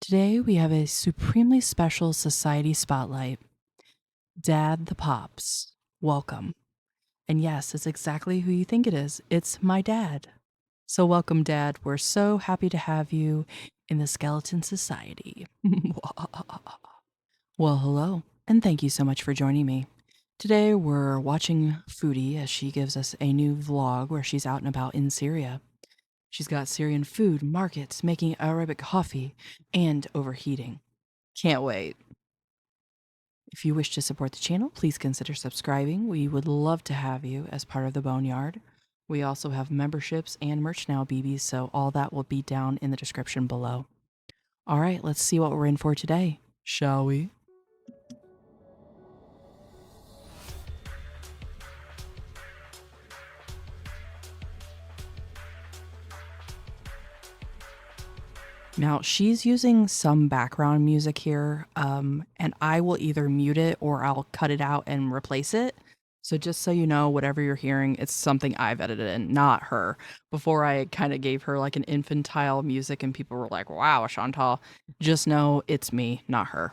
Today we have a supremely special society spotlight. Dad the Pops. Welcome. And yes, it's exactly who you think it is. It's my dad. So welcome, Dad. We're so happy to have you in the Skeleton Society. Well, hello, and thank you so much for joining me. Today we're watching Foodie as she gives us a new vlog where she's out and about in Syria. She's got Syrian food, markets, making Arabic coffee, and overheating. Can't wait. If you wish to support the channel, please consider subscribing. We would love to have you as part of the Boneyard. We also have memberships and merch now, BBs, so all that will be down in the description below. All right, let's see what we're in for today, shall we? Now, she's using some background music here, and I will either mute it or I'll cut it out and replace it. So just so you know, whatever you're hearing, it's something I've edited in, not her. Before I kind of gave her like an infantile music and people were like, wow, Chantal, just know it's me, not her.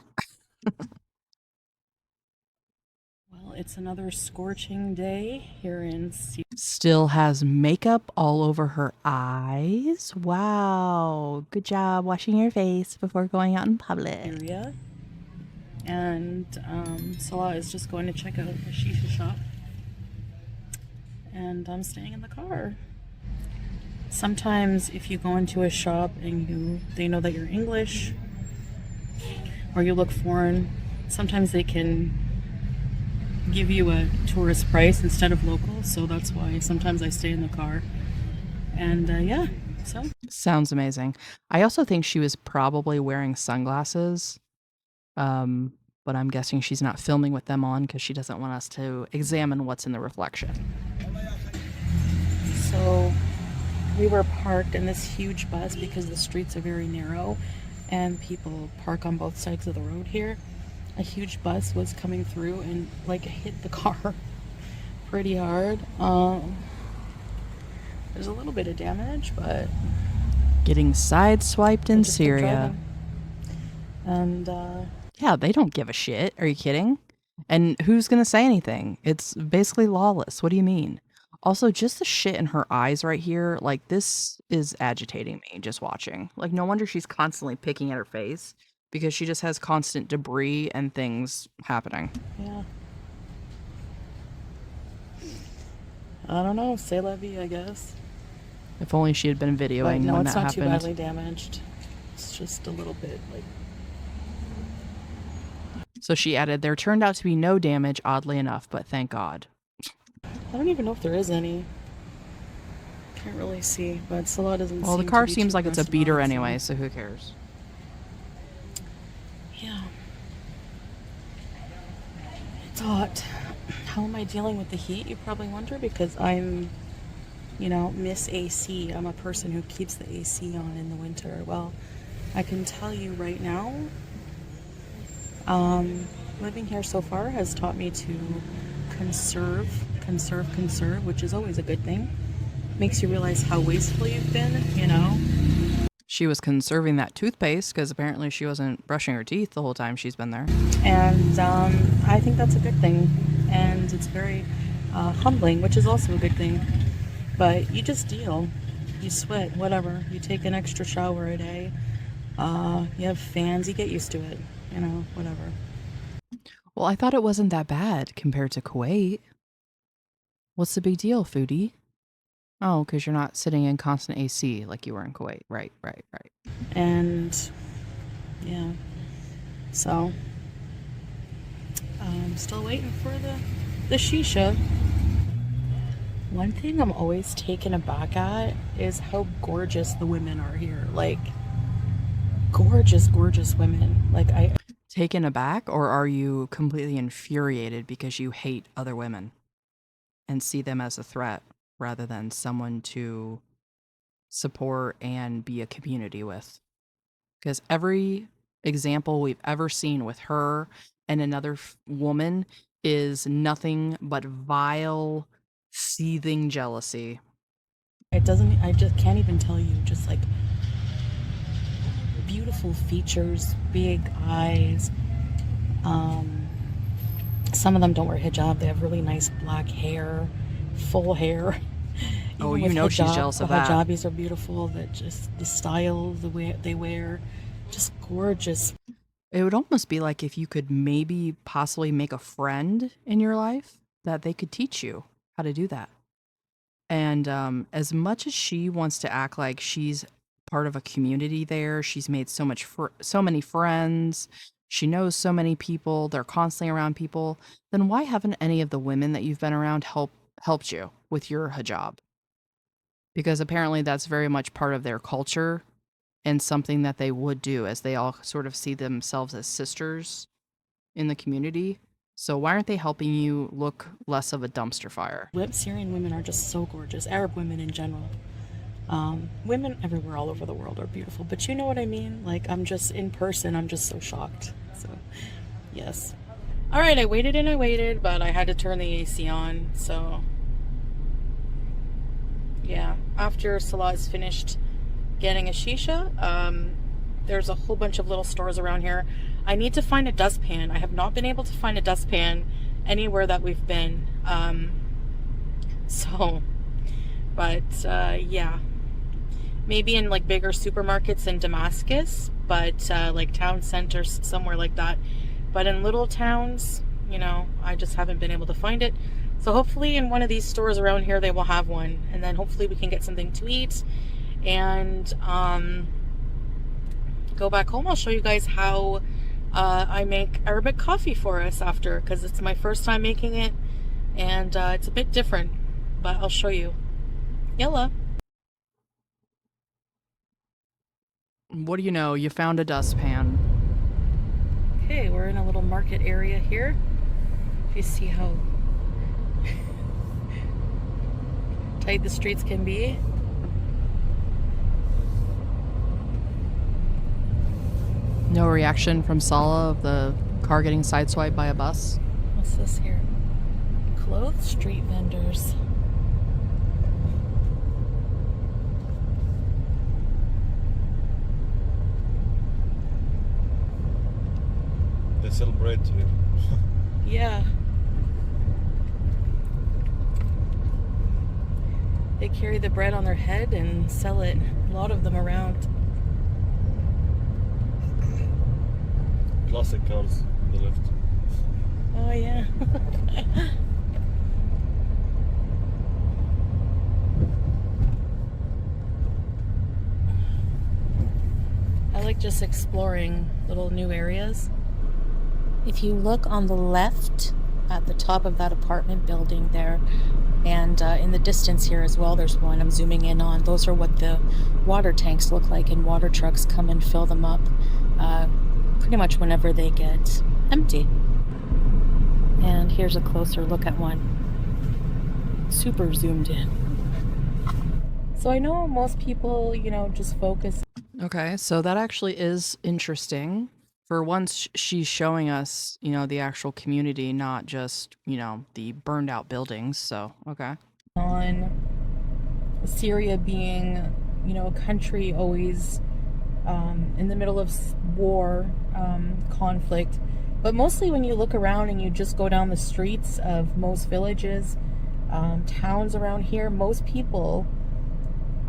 Well, it's another scorching day here in Syria. Still has makeup all over her eyes. Wow. Good job washing your face before going out in public. Syria. And Salah is just going to check out a Shisha shop. And I'm staying in the car. Sometimes if you go into a shop and they know that you're English or you look foreign, sometimes they can give you a tourist price instead of local, so that's why sometimes I stay in the car. And yeah, so sounds amazing. I also think she was probably wearing sunglasses, but I'm guessing she's not filming with them on because she doesn't want us to examine what's in the reflection. So we were parked in this huge bus because the streets are very narrow and people park on both sides of the road here. A huge bus was coming through and like hit the car pretty hard. There's a little bit of damage, but getting sideswiped in Syria. And yeah, they don't give a shit. Are you kidding? And who's gonna say anything? It's basically lawless. What do you mean? Also, just the shit in her eyes right here, like this is agitating me just watching. Like no wonder she's constantly picking at her face. Because she just has constant debris and things happening. Yeah. I don't know. C'est la vie, I guess. If only she had been videoing when that happened. No, it's not too badly damaged. It's just a little bit like. So she added, there turned out to be no damage, oddly enough, but thank God. I don't even know if there is any. Can't really see, but Salah doesn't. Well, the car seems like it's a beater anyway, so who cares? Yeah. It's hot. How am I dealing with the heat, you probably wonder? Because I'm, Miss AC. I'm a person who keeps the AC on in the winter. Well, I can tell you right now, living here so far has taught me to conserve, which is always a good thing. Makes you realize how wasteful you've been, She was conserving that toothpaste because apparently she wasn't brushing her teeth the whole time she's been there. And I think that's a good thing. And it's very humbling, which is also a good thing. But you just deal. You sweat, whatever. You take an extra shower a day. You have fans. You get used to it. Whatever. Well, I thought it wasn't that bad compared to Kuwait. What's the big deal, Foodie? Oh, because you're not sitting in constant AC like you were in Kuwait. Right. And, yeah. So, I'm still waiting for the Shisha. One thing I'm always taken aback at is how gorgeous the women are here. Like, gorgeous, gorgeous women. Like, Taken aback, or are you completely infuriated because you hate other women and see them as a threat? Rather than someone to support and be a community with. Because every example we've ever seen with her and another woman is nothing but vile, seething jealousy. I just can't even tell you just like beautiful features, big eyes. Some of them don't wear hijab. They have really nice black hair, full hair. Oh, Even you with know she's hijab, jealous the of that. hijabis are beautiful. That just the style, the way they wear, just gorgeous. It would almost be like if you could maybe possibly make a friend in your life that they could teach you how to do that. And as much as she wants to act like she's part of a community there, she's made so many friends, she knows so many people, they're constantly around people, then why haven't any of the women that you've been around helped you with your hijab? Because apparently that's very much part of their culture and something that they would do, as they all sort of see themselves as sisters in the community. So why aren't they helping you look less of a dumpster fire? Syrian women are just so gorgeous. Arab women in general. Women everywhere all over the world are beautiful, but you know what I mean? Like, I'm just in person, I'm just so shocked. So, yes. All right, I waited and I waited, but I had to turn the AC on. So, yeah. After Salah is finished getting a shisha, there's a whole bunch of little stores around here. I need to find a dustpan. I have not been able to find a dustpan anywhere that we've been. Yeah. Maybe in like bigger supermarkets in Damascus, but like town centers, somewhere like that. But in little towns, you know, I just haven't been able to find it. So hopefully in one of these stores around here, they will have one. And then hopefully we can get something to eat and go back home. I'll show you guys how I make Arabic coffee for us after, because it's my first time making it. And it's a bit different, but I'll show you. Yalla. What do you know? You found a dustpan. Okay, we're in a little market area here. If you see how tight the streets can be. No reaction from Salah of the car getting sideswiped by a bus? What's this here? Clothes street vendors. They sell bread here. Yeah. They carry the bread on their head and sell it. A lot of them around. Classic cars on the left. Oh yeah. I like just exploring little new areas. If you look on the left at the top of that apartment building there, and in the distance here as well, there's one I'm zooming in on. Those are what the water tanks look like, and water trucks come and fill them up pretty much whenever they get empty. And here's a closer look at one. Super zoomed in. So I know most people, you know, just focus. Okay, so that actually is interesting. For once, she's showing us, you know, the actual community, not just, you know, the burned out buildings. So, okay. On Syria being, you know, a country always in the middle of war, conflict. But mostly when you look around and you just go down the streets of most villages, towns around here, most people,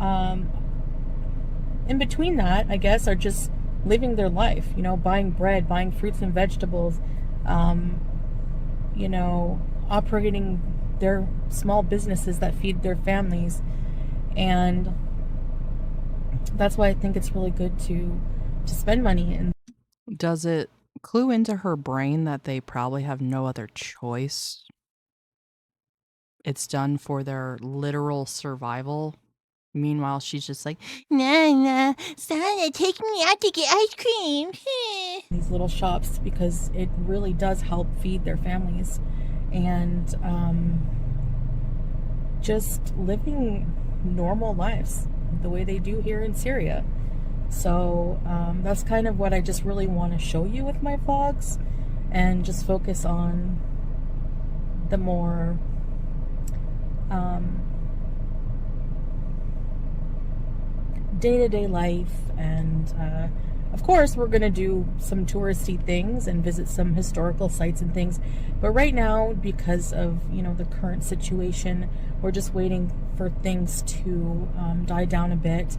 in between that, I guess, are just living their life, you know, buying bread, buying fruits and vegetables, you know, operating their small businesses that feed their families. And that's why I think it's really good to spend money. And Does it clue into her brain that they probably have no other choice? It's done for their literal survival. Meanwhile, she's just like, nah, nah, Santa, take me out to get ice cream. these little shops, because it really does help feed their families. And just living normal lives the way they do here in Syria. So that's kind of what I just really want to show you with my vlogs, and just focus on the more day-to-day life and Of course, we're going to do some touristy things and visit some historical sites and things. But right now, because of, you know, the current situation, we're just waiting for things to die down a bit.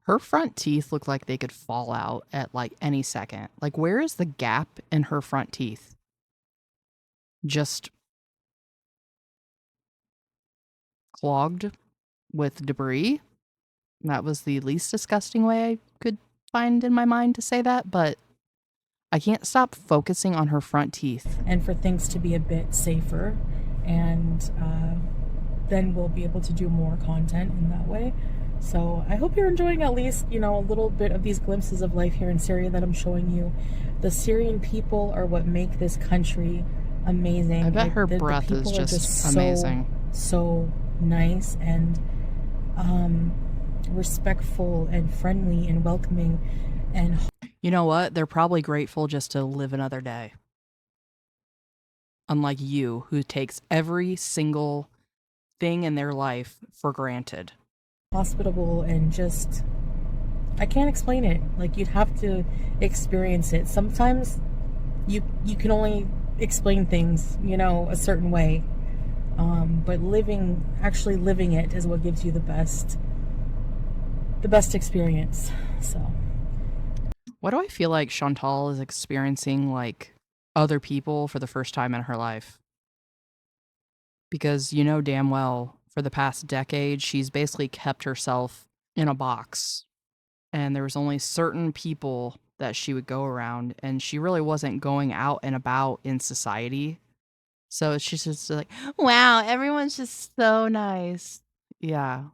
Her front teeth look like they could fall out at like any second. Like, where is the gap in her front teeth? Just clogged with debris? That was the least disgusting way I could find in my mind to say that, but I can't stop focusing on her front teeth. And for things to be a bit safer, and then we'll be able to do more content in that way. So I hope you're enjoying at least, you know, a little bit of these glimpses of life here in Syria that I'm showing you. The Syrian people are what make this country amazing. I bet Like, her the breath is people are just amazing. So nice and respectful and friendly and welcoming. And You know what? They're probably grateful just to live another day. Unlike you, who takes every single thing in their life for granted. hospitable, and just, I can't explain it. Like, you'd have to experience it. Sometimes you can only explain things, you know, a certain way. But actually living it is what gives you the best experience. So Why do I feel like Chantal is experiencing like other people for the first time in her life? Because you know damn well for the past decade, she's basically kept herself in a box. And there was only certain people that she would go around, and she really wasn't going out and about in society. So she's just like, wow, everyone's just so nice. Yeah,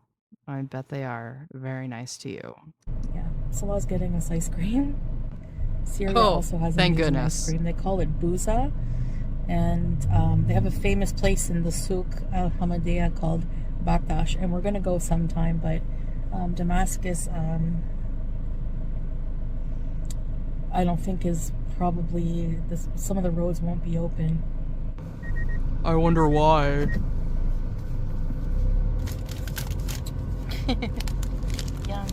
I bet they are very nice to you. yeah, Salah's getting us ice cream. Syria Oh, also has thank amazing goodness. ice cream. They call it buza, and they have a famous place in the souk al Hamadiyah called Baktash, and we're gonna go sometime. But Damascus, I don't think is probably some of the roads won't be open. I wonder why. Yeah.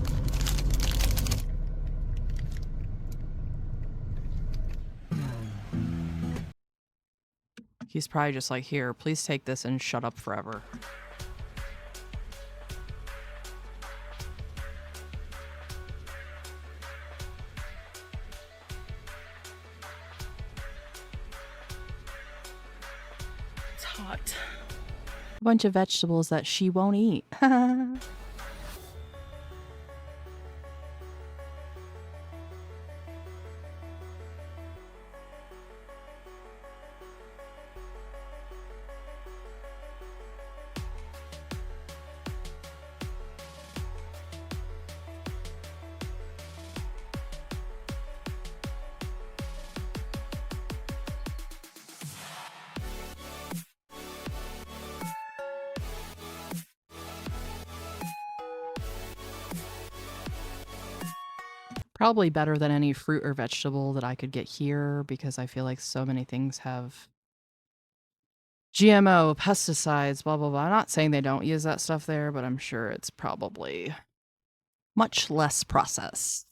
He's probably just like, here, please take this and shut up forever. It's hot. A bunch of vegetables that she won't eat. Probably better than any fruit or vegetable that I could get here, because I feel like so many things have GMO, pesticides, blah, blah, blah. I'm not saying they don't use that stuff there, but I'm sure it's probably much less processed.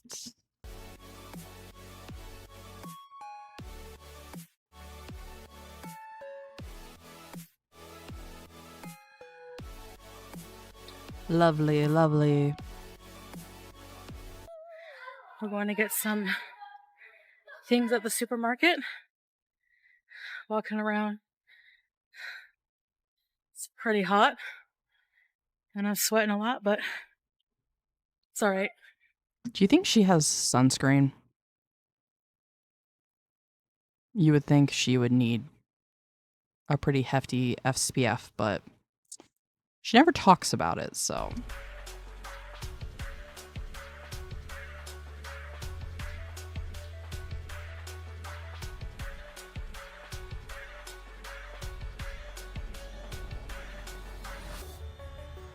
Lovely, lovely. We're going to get some things at the supermarket. Walking around. It's pretty hot. And I'm sweating a lot, but it's all right. Do you think she has sunscreen? You would think she would need a pretty hefty SPF, but she never talks about it, so.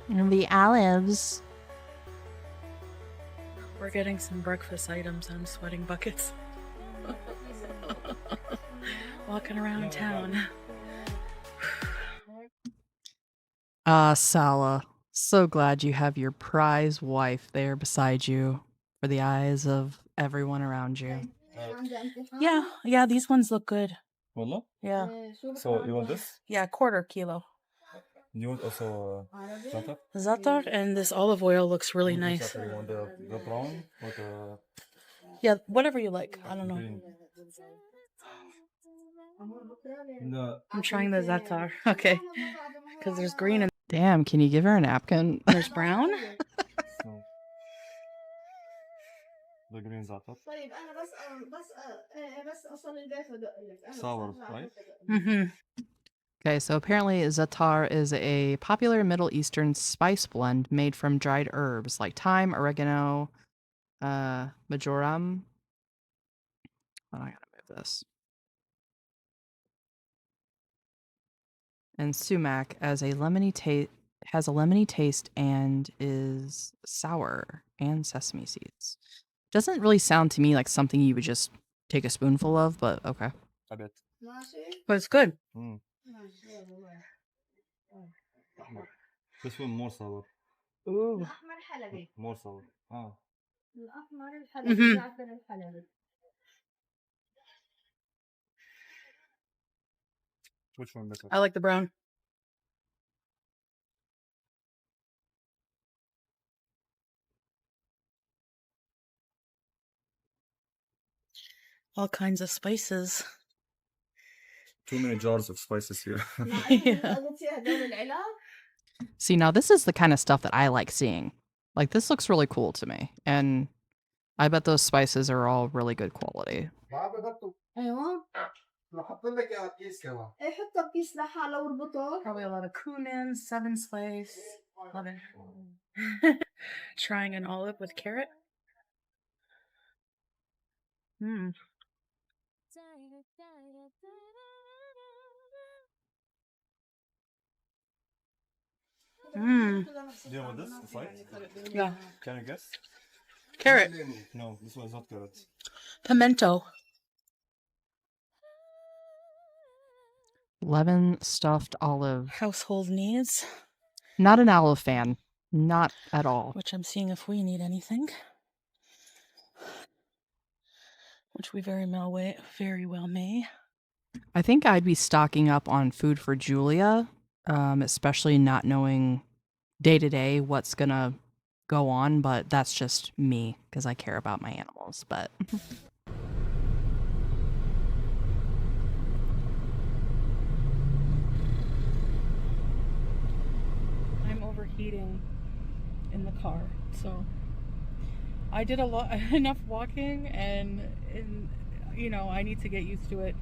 And the olives. We're getting some breakfast items. I'm sweating buckets. Walking around town. Sala, so glad you have your prize wife there beside you for the eyes of everyone around you. Yeah, these ones look good. Wallah? Yeah. So you want this? Yeah, quarter kilo. You want also za'atar? Za'atar, and this olive oil looks really nice. You want the brown or the Yeah, whatever you like. I don't know. green? No. I'm trying the za'atar. Okay. Because there's green and Damn, can you give her a napkin? there's brown. No. The green za'atar. Sour, right? Mm-hmm. Okay, so apparently za'atar is a popular Middle Eastern spice blend made from dried herbs like thyme, oregano, majoram. Oh, I gotta move this. And sumac has a lemony taste and is sour, and sesame seeds. Doesn't really sound to me like something you would just take a spoonful of, but okay. I bet. But it's good. Mm. This one more sour. Ooh. More sour. Ah. Mm-hmm. Which one better? I like the brown. All kinds of spices. Too many jars of spices here. Yeah. See, now this is the kind of stuff that I like seeing. Like, this looks really cool to me. And I bet those spices are all really good quality. Probably a lot of cumin, 7 spice. Love it. Trying an olive with carrot. Hmm. Mmm. Do you want this inside? Yeah. Can you guess? Carrot. No, this one is not carrot. Pimento. Lemon stuffed olive. Household needs. Not an olive fan. Not at all. Which I'm seeing if we need anything. Which we very well may. I think I'd be stocking up on food for Julia, especially not knowing day to day what's gonna go on, but that's just me because I care about my animals. But I'm overheating in the car, so I did enough walking, and you know, I need to get used to it.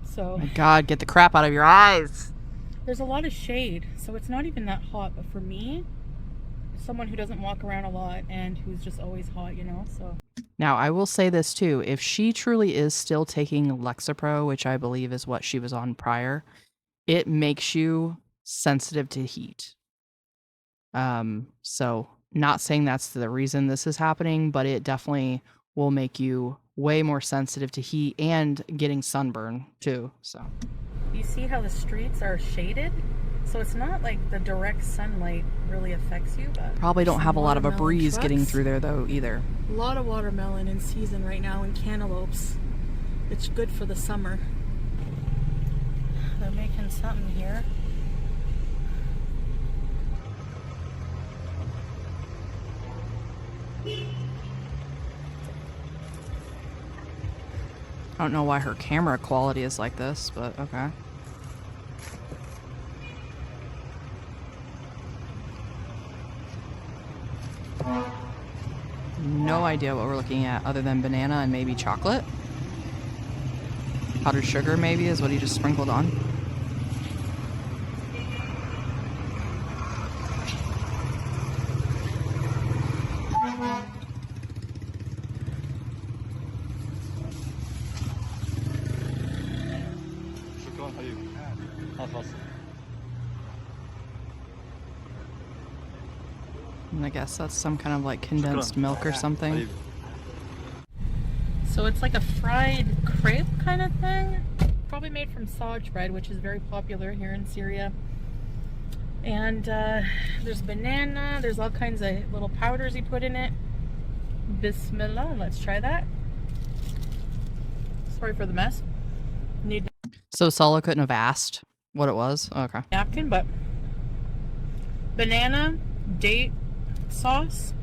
So my God, get the crap out of your eyes. There's a lot of shade, so it's not even that hot. But for me, someone who doesn't walk around a lot and who's just always hot, you know, so. Now, I will say this too. If she truly is still taking Lexapro, which I believe is what she was on prior, it makes you sensitive to heat. So not saying that's the reason this is happening, but it definitely will make you way more sensitive to heat and getting sunburn too. So you see how the streets are shaded? So it's not like the direct sunlight really affects you, but probably don't have a lot of a breeze trucks. Getting through there though either. A lot of watermelon in season right now, and cantaloupes. It's good for the summer. They're making something here. I don't know why her camera quality is like this, but okay. No idea what we're looking at other than banana and maybe chocolate. Powdered sugar maybe is what he just sprinkled on. And I guess that's some kind of like condensed milk or something. So it's like a fried crepe kind of thing. Probably made from sage bread, which is very popular here in Syria. And there's banana, there's all kinds of little powders you put in it. Bismillah. Let's try that. Sorry for the mess. Need So Sala couldn't have asked what it was? Okay. napkin, but banana, date sauce,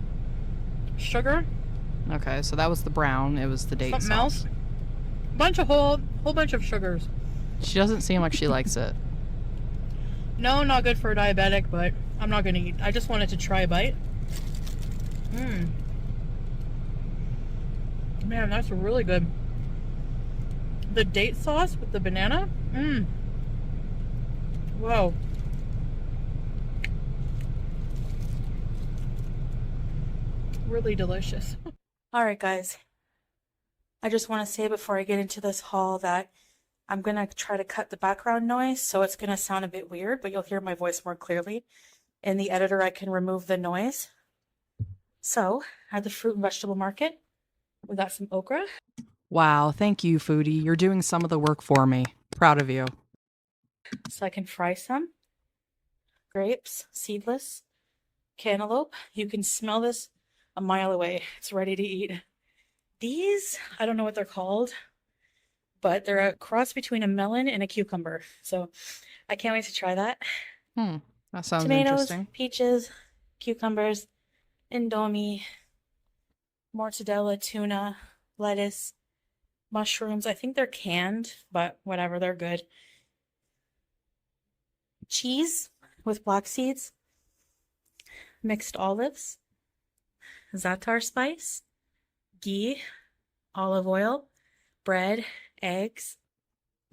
sugar, Okay, so that was the brown. It was the date something sauce. else. Bunch of whole bunch of sugars. She doesn't seem like she likes it. No, not good for a diabetic, but I'm not gonna eat. I just wanted to try a bite. Man, that's really good. The date sauce with the banana. Whoa. Really delicious. Alright guys, I just want to say before I get into this haul that I'm going to try to cut the background noise, so it's going to sound a bit weird, but you'll hear my voice more clearly. In the editor, I can remove the noise. So, at the fruit and vegetable market, we got some okra. Wow, thank you, Foodie. You're doing some of the work for me. Proud of you. So I can fry some. Grapes, seedless. Cantaloupe. You can smell this a mile away. It's ready to eat. These, I don't know what they're called, but they're a cross between a melon and a cucumber. So I can't wait to try that. That sounds Tomatoes, interesting. peaches, cucumbers, indomie, mortadella, tuna, lettuce, mushrooms. I think they're canned, but whatever, they're good. Cheese with black seeds, mixed olives, za'atar spice, ghee, olive oil, bread, eggs,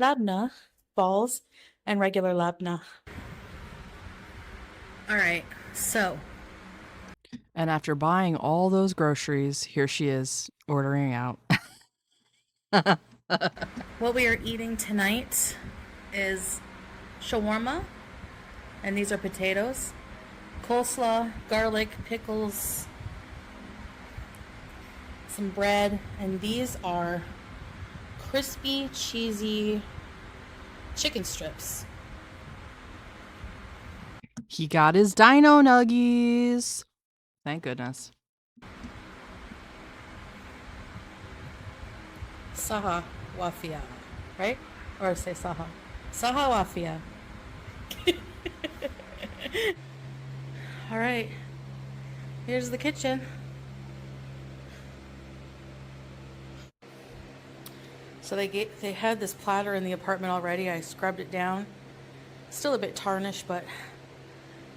labna, balls, and regular labna. All right, so. And after buying all those groceries, here she is ordering out. What we are eating tonight is shawarma, and these are potatoes, coleslaw, garlic, pickles, some bread, and these are crispy, cheesy chicken strips. He got his dino nuggies. Thank goodness. Saha wafia, right? Or say saha. Saha wafia. All right, here's the kitchen. So they had this platter in the apartment already. I scrubbed it down. Still a bit tarnished, but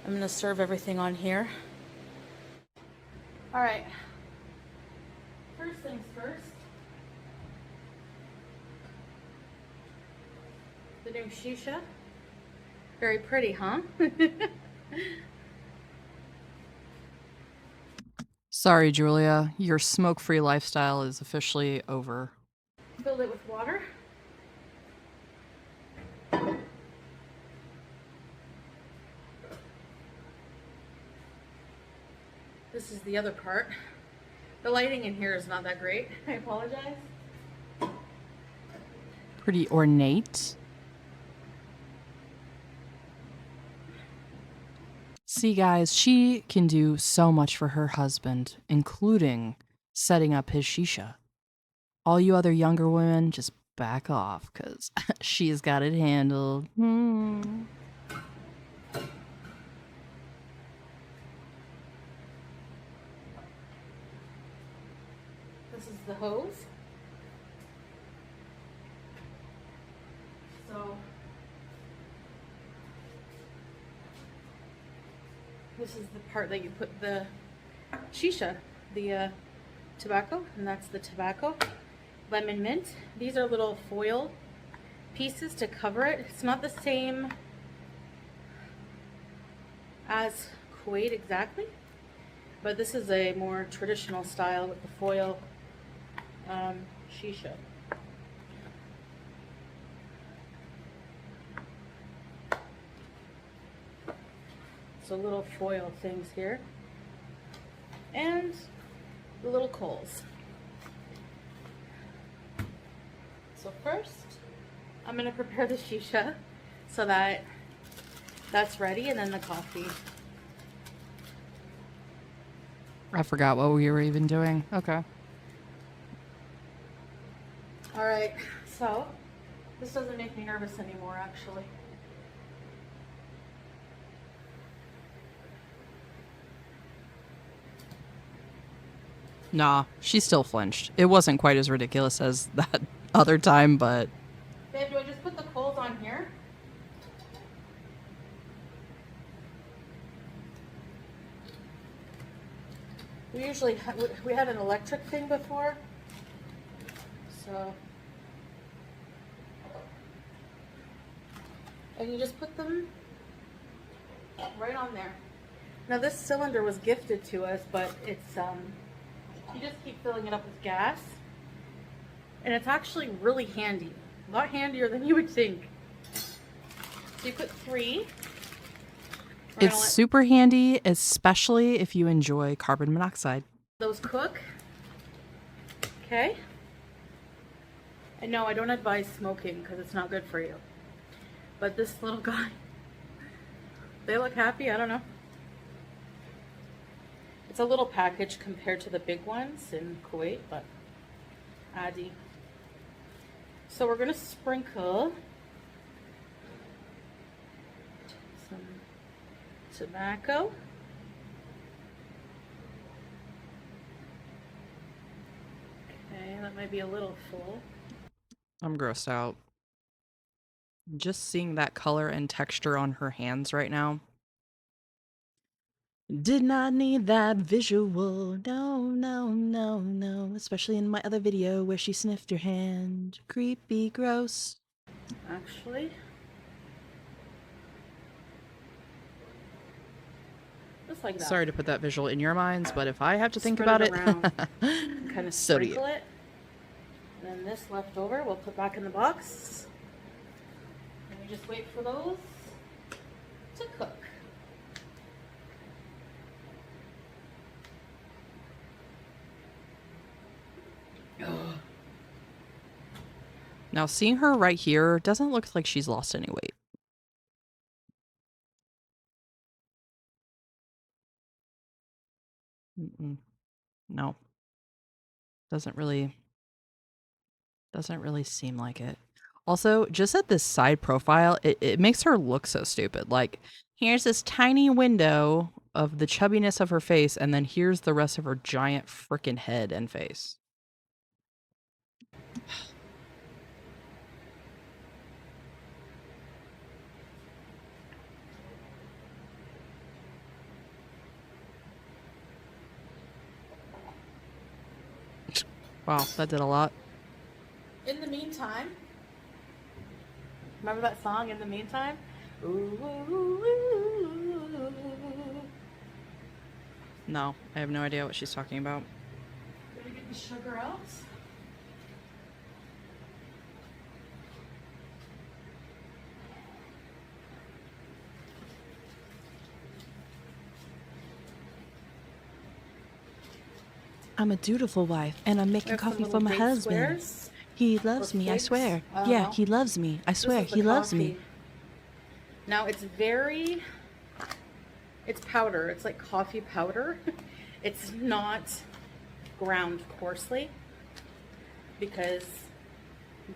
I'm gonna serve everything on here. All right. First things first. The new Shisha. Very pretty, huh? Sorry, Julia. Your smoke-free lifestyle is officially over. Fill it with water. This is the other part. The lighting in here is not that great. I apologize. Pretty ornate. See, guys, she can do so much for her husband, including setting up his shisha. All you other younger women, just back off, because she's got it handled. This is the hose. So this is the part that you put the shisha, the tobacco, and that's the tobacco. Lemon mint. These are little foil pieces to cover it. It's not the same as Kuwait exactly, but this is a more traditional style with the foil shisha. So little foil things here, and the little coals. So first, I'm gonna prepare the shisha so that that's ready, and then the coffee. I forgot what we were even doing. Okay. All right, so this doesn't make me nervous anymore, actually. Nah, she still flinched. It wasn't quite as ridiculous as that other time, but... Babe, do I just put the coals on here? We usually we had an electric thing before, so, and you just put them right on there. Now this cylinder was gifted to us, but it's you just keep filling it up with gas, and it's actually really handy, a lot handier than you would think. So you put 3. It's super handy, especially if you enjoy carbon monoxide. Those cook. Okay. And no, I don't advise smoking because it's not good for you. But this little guy, they look happy. I don't know. It's a little package compared to the big ones in Kuwait, but Adi. So we're going to sprinkle some tobacco. Okay, that might be a little full. I'm grossed out. Just seeing that color and texture on her hands right now. Did not need that visual. No, no, no, no. Especially in my other video where she sniffed her hand. Creepy, gross. Actually, just like that. Sorry to put that visual in your minds, but if I have to think Spread about it around. it, Kind of so do you. sprinkle it. And then this left over, we'll put back in the box. And we just wait for those to cook. Now, seeing her right here doesn't look like she's lost any weight. No. Doesn't really seem like it. Also, just at this side profile, it makes her look so stupid. Like, here's this tiny window of the chubbiness of her face, and then here's the rest of her giant frickin' head and face. Wow, that did a lot. In the meantime, remember that song, In the Meantime? Ooh, ooh, ooh, ooh. No, I have no idea what she's talking about. Gonna get the sugar out. I'm a dutiful wife, and I'm making There's some coffee for little my date husband. squares. He loves Or me, I flakes. swear. I don't Yeah, know. he loves me. I swear, This is he the loves me. coffee. Now it's it's powder. It's like coffee powder. It's not ground coarsely because,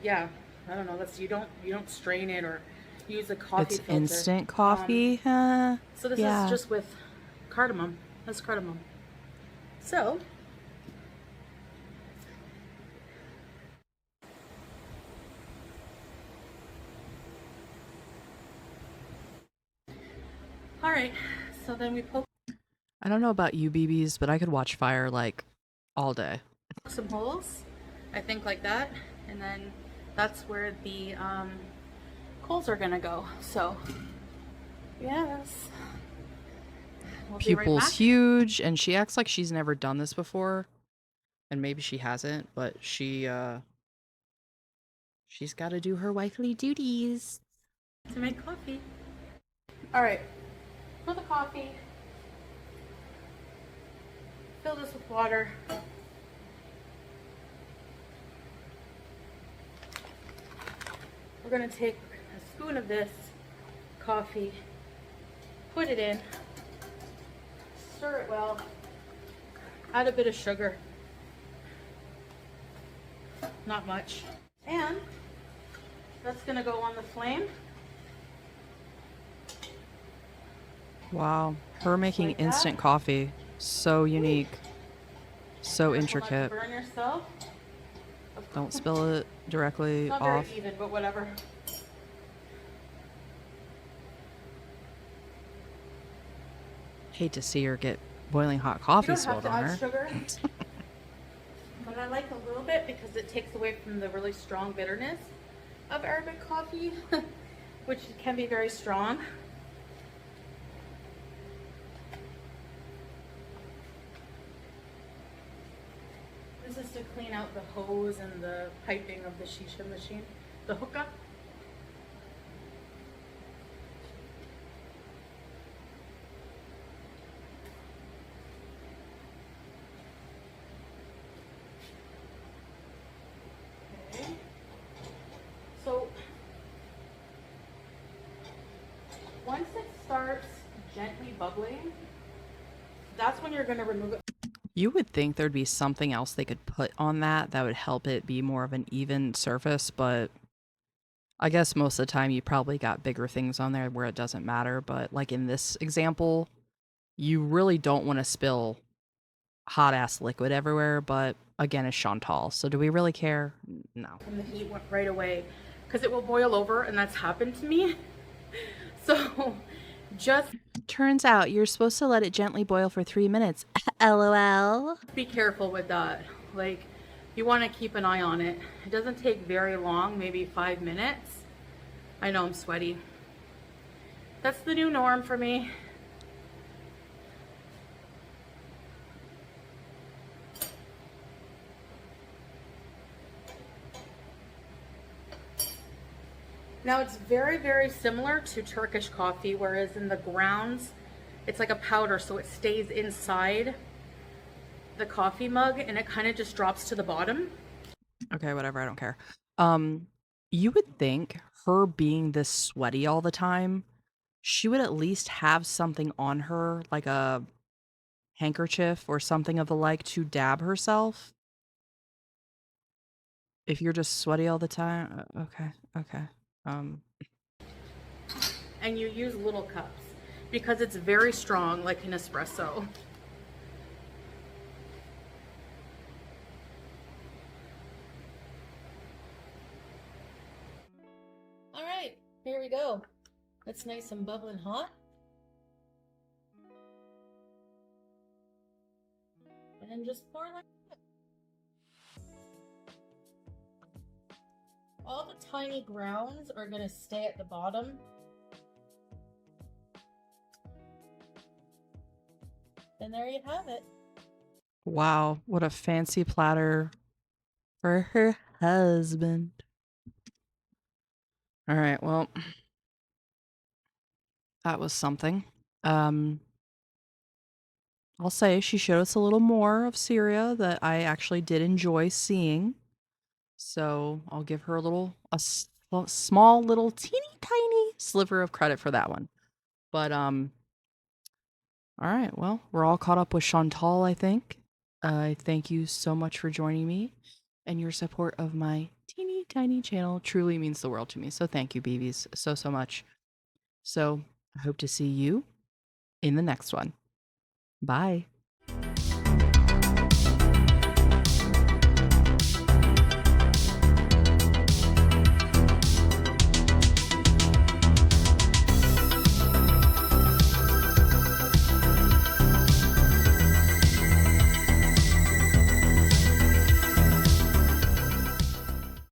yeah, I don't know. You don't strain it or use a coffee It's filter. instant coffee, huh? So this Yeah. is just with cardamom. That's cardamom. So all right. So then we poke I don't know about you, BBs, but I could watch fire like all day. some holes, I think, like that, and then that's where the coals are gonna go. So yes, we'll be right Pupil's back. huge, and she acts like she's never done this before, and maybe she hasn't, but she's got to do her wifely duties. To make coffee. All right, for the coffee, fill this with water. We're gonna take a spoon of this coffee, put it in, stir it well, Add a bit of sugar. Not much. And that's gonna go on the flame. Wow, her making Like that. instant coffee, so unique, so Careful not to intricate. burn yourself. Don't spill it directly Not off. very even, but whatever. Hate to see her get boiling hot coffee You don't have spilled to on add her. sugar, but I like a little bit because it takes away from the really strong bitterness of Arabic coffee, which can be very strong. This is to clean out the hose and the piping of the Shisha machine, the hookah. Okay. So once it starts gently bubbling, that's when you're going to remove it. You would think there'd be something else they could put on that would help it be more of an even surface, but I guess most of the time you probably got bigger things on there where it doesn't matter. But like in this example, you really don't want to spill hot ass liquid everywhere, but again, it's Chantal. So do we really care? No. From the heat went right away because it will boil over, and that's happened to me. So just Turns out you're supposed to let it gently boil for 3 minutes. LOL. be careful with that. Like, you want to keep an eye on it. It doesn't take very long, maybe 5 minutes. I know I'm sweaty. That's the new norm for me. Now it's very, very similar to Turkish coffee, whereas in the grounds, it's like a powder, so it stays inside the coffee mug and it kind of just drops to the bottom. Okay, whatever, I don't care. You would think her being this sweaty all the time, she would at least have something on her, like a handkerchief or something of the like, to dab herself. If you're just sweaty all the time, okay. And you use little cups because it's very strong, like an espresso. All right, here we go. That's nice and bubbling hot. And just pour like that. All the tiny grounds are gonna stay at the bottom. And there you have it. Wow, what a fancy platter for her husband. All right, well, that was something. I'll say she showed us a little more of Syria that I actually did enjoy seeing. So I'll give her a small little teeny tiny sliver of credit for that one. But all right, well, we're all caught up with Chantal, I think. I thank you so much for joining me, and your support of my teeny tiny channel truly means the world to me. So thank you, BBs, so much. So I hope to see you in the next one. Bye.